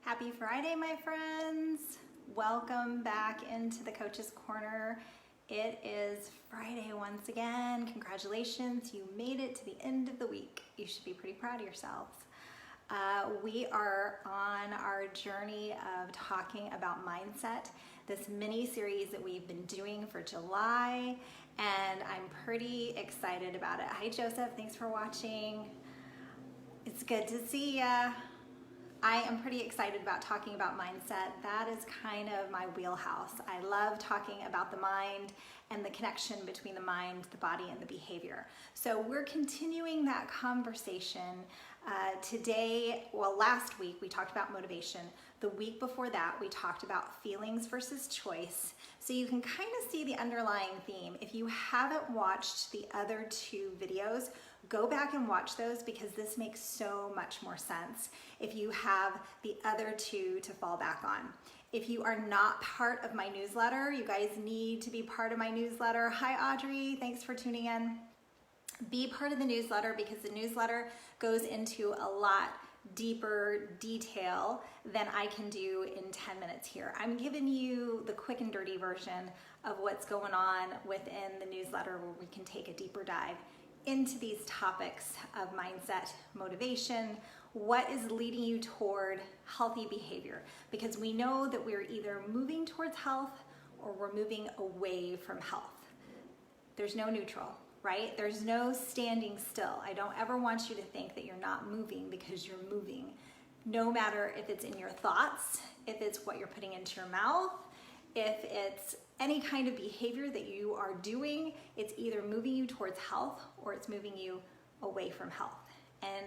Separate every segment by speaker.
Speaker 1: Happy Friday, my friends. Welcome back into the Coach's Corner. It is Friday once again. Congratulations, you made it to the end of the week. You should be pretty proud of yourselves. We are on our journey of talking about mindset, this mini series that we've been doing for July, and I'm pretty excited about it. Hi Joseph, thanks for watching. It's good to see ya. I am pretty excited about talking about mindset. That is kind of my wheelhouse. I love talking about the mind and the connection between the mind, the body, and the behavior. So we're continuing that conversation today. Well, last week we talked about motivation. The week before that we talked about feelings versus choice. So you can kind of see the underlying theme. If you haven't watched the other two videos, go back and watch those because this makes so much more sense if you have the other two to fall back on. If you are not part of my newsletter, you guys need to be part of my newsletter. Hi Audrey, thanks for tuning in. Be part of the newsletter because the newsletter goes into a lot deeper detail than I can do in 10 minutes here. I'm giving you the quick and dirty version of what's going on within the newsletter where we can take a deeper dive into these topics of mindset, motivation, what is leading you toward healthy behavior, because we know that we're either moving towards health or we're moving away from health. There's no neutral, right? There's no standing still. I don't ever want you to think that you're not moving because you're moving. No matter if it's in your thoughts, if it's what you're putting into your mouth, if it's any kind of behavior that you are doing, it's either moving you towards health or it's moving you away from health. And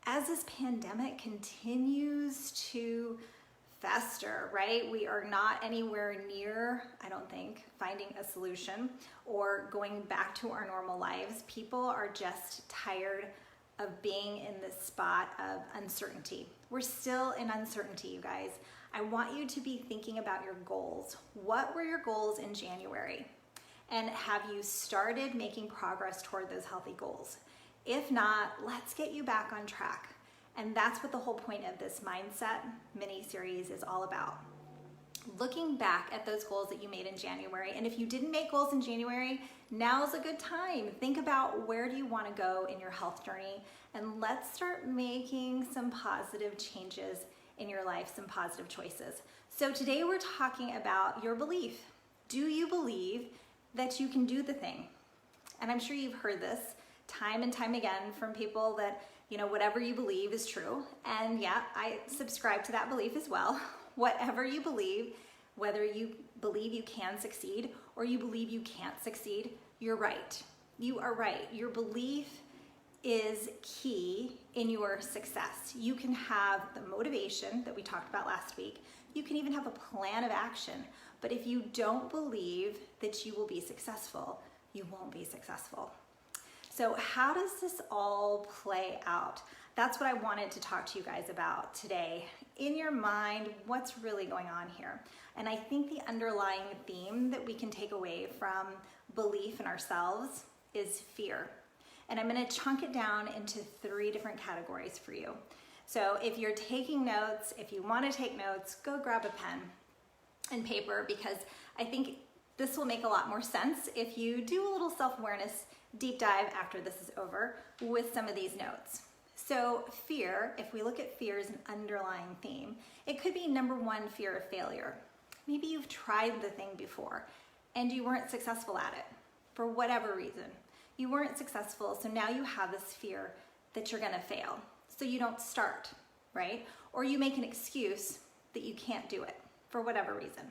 Speaker 1: as this pandemic continues to fester, right? We are not anywhere near, I don't think, finding a solution or going back to our normal lives. People are just tired of being in this spot of uncertainty. We're still in uncertainty, you guys. I want you to be thinking about your goals. What were your goals in January? And have you started making progress toward those healthy goals? If not, let's get you back on track. And that's what the whole point of this mindset mini series is all about. Looking back at those goals that you made in January, and if you didn't make goals in January, now's a good time. Think about where do you want to go in your health journey, and let's start making some positive changes in your life, some positive choices. So today we're talking about your belief. Do you believe that you can do the thing? And I'm sure you've heard this time and time again from people that, you know, whatever you believe is true. And yeah, I subscribe to that belief as well. Whatever you believe, whether you believe you can succeed or you believe you can't succeed, you're right. You are right. Your belief is key in your success. You can have the motivation that we talked about last week. You can even have a plan of action. But if you don't believe that you will be successful, you won't be successful. So how does this all play out? That's what I wanted to talk to you guys about today. In your mind, what's really going on here? And I think the underlying theme that we can take away from belief in ourselves is fear. And I'm going to chunk it down into 3 different categories for you. So if you're taking notes, if you want to take notes, go grab a pen and paper, because I think this will make a lot more sense if you do a little self-awareness deep dive after this is over with some of these notes. So fear, if we look at fear as an underlying theme, it could be number 1, fear of failure. Maybe you've tried the thing before and you weren't successful at it for whatever reason. You weren't successful, so now you have this fear that you're gonna fail. So you don't start, right? Or you make an excuse that you can't do it for whatever reason.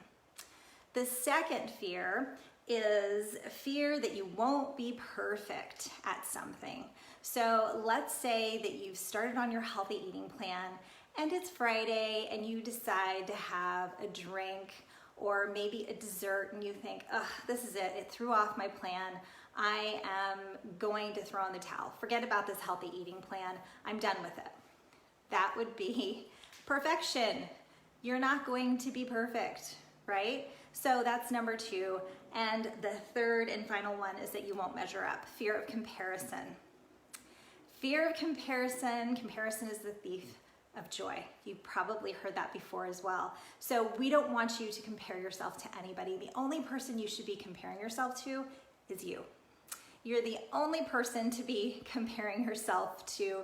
Speaker 1: The second fear is fear that you won't be perfect at something. So let's say that you've started on your healthy eating plan and it's Friday and you decide to have a drink or maybe a dessert and you think, ugh, this is it. It threw off my plan. I am going to throw in the towel. Forget about this healthy eating plan. I'm done with it. That would be perfection. You're not going to be perfect, right? So that's number 2. And the third and final one is that you won't measure up. Fear of comparison. Fear of comparison. Comparison is the thief of joy. You've probably heard that before as well. So we don't want you to compare yourself to anybody. The only person you should be comparing yourself to is you. You're the only person to be comparing yourself to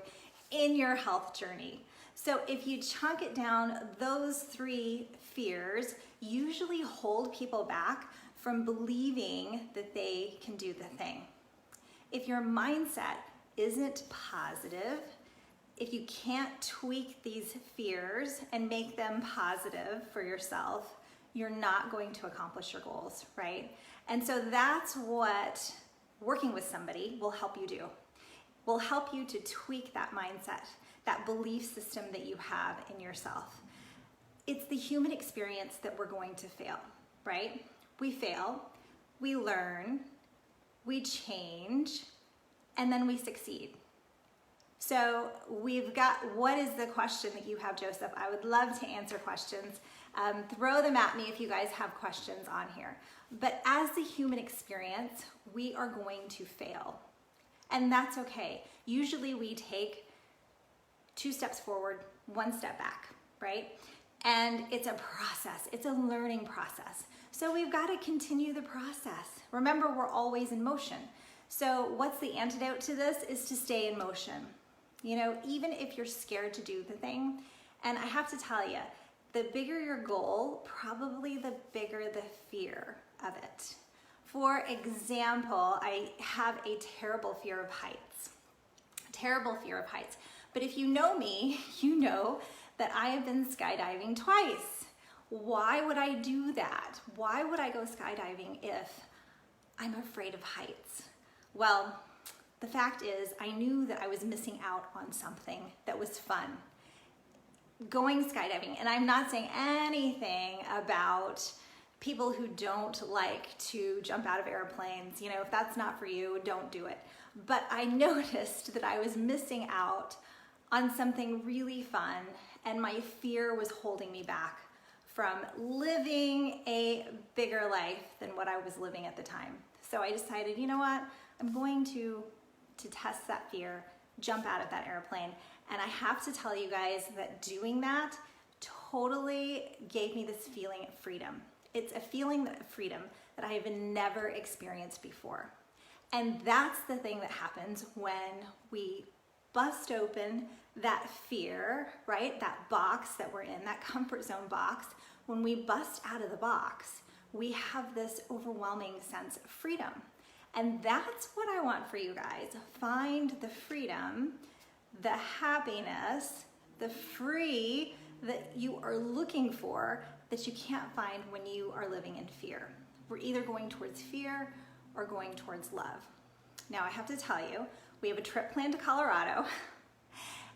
Speaker 1: in your health journey. So if you chunk it down, those 3 fears usually hold people back from believing that they can do the thing. If your mindset isn't positive, if you can't tweak these fears and make them positive for yourself, you're not going to accomplish your goals, right? And so that's what working with somebody will help you do. Will help you to tweak that mindset, that belief system that you have in yourself. It's the human experience that we're going to fail, right? We fail, we learn, we change, and then we succeed. So we've got, what is the question that you have, Joseph? I would love to answer questions. Throw them at me if you guys have questions on here. But as the human experience, we are going to fail. And that's okay. Usually we take 2 steps forward, 1 step back, right? And it's a process. It's a learning process. So we've got to continue the process. Remember, we're always in motion. So what's the antidote to this is to stay in motion. You know, even if you're scared to do the thing, and I have to tell you, the bigger your goal, probably the bigger the fear of it. For example, I have a terrible fear of heights. Terrible fear of heights. But if you know me, you know that I have been skydiving twice. Why would I do that? Why would I go skydiving if I'm afraid of heights? Well, the fact is, I knew that I was missing out on something that was fun. Going skydiving, and I'm not saying anything about people who don't like to jump out of airplanes. You know, if that's not for you, don't do it. But I noticed that I was missing out on something really fun, and my fear was holding me back from living a bigger life than what I was living at the time. So I decided, you know what? I'm going to test that fear, jump out of that airplane. And I have to tell you guys that doing that totally gave me this feeling of freedom. It's a feeling of freedom that I have never experienced before. And that's the thing that happens when we bust open that fear, right? That box that we're in, that comfort zone box. When we bust out of the box, we have this overwhelming sense of freedom. And that's what I want for you guys. Find the freedom, the happiness, the free that you are looking for that you can't find when you are living in fear. We're either going towards fear or going towards love. Now I have to tell you, we have a trip planned to Colorado.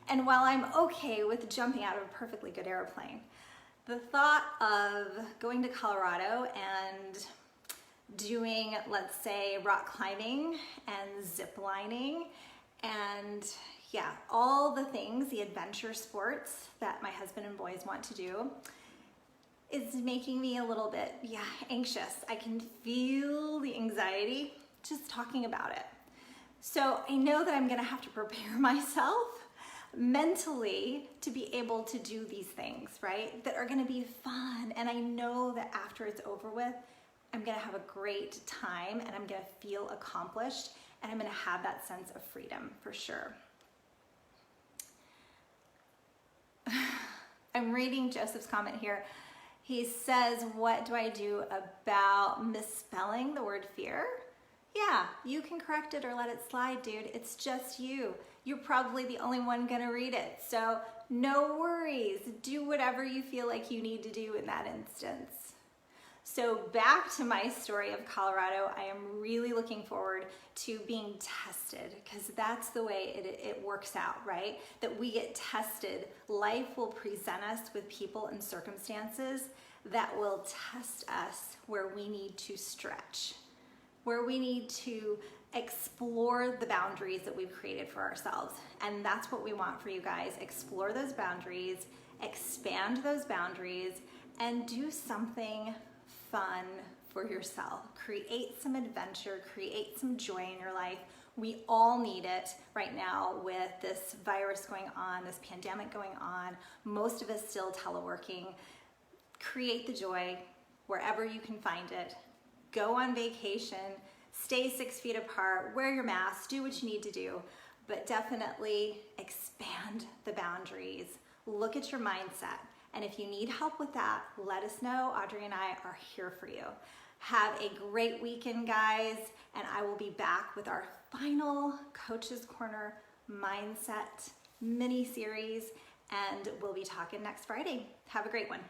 Speaker 1: And while I'm okay with jumping out of a perfectly good airplane, the thought of going to Colorado and doing, let's say, rock climbing and zip lining and yeah, all the things, the adventure sports that my husband and boys want to do is making me a little bit, anxious. I can feel the anxiety just talking about it. So I know that I'm gonna have to prepare myself mentally to be able to do these things, right? That are gonna be fun. And I know that after it's over with, I'm gonna have a great time and I'm gonna feel accomplished and I'm gonna have that sense of freedom for sure. I'm reading Joseph's comment here. He says, what do I do about misspelling the word fear? Yeah, you can correct it or let it slide, dude. It's just you. You're probably the only one gonna read it. So no worries. Do whatever you feel like you need to do in that instance. So back to my story of Colorado, I am really looking forward to being tested because that's the way it works out, right? That we get tested. Life will present us with people and circumstances that will test us where we need to stretch, where we need to explore the boundaries that we've created for ourselves. And that's what we want for you guys. Explore those boundaries, expand those boundaries, and do something fun for yourself. Create some adventure, create some joy in your life We all need it right now with this virus going on, this pandemic going on. Most of us still teleworking. Create the joy wherever you can find it. Go on vacation, stay 6 feet apart, wear your mask, do what you need to do, but definitely expand the boundaries. Look at your mindset. And if you need help with that, let us know. Audrey and I are here for you. Have a great weekend, guys, and I will be back with our final Coach's Corner Mindset mini series, and we'll be talking next Friday. Have a great one.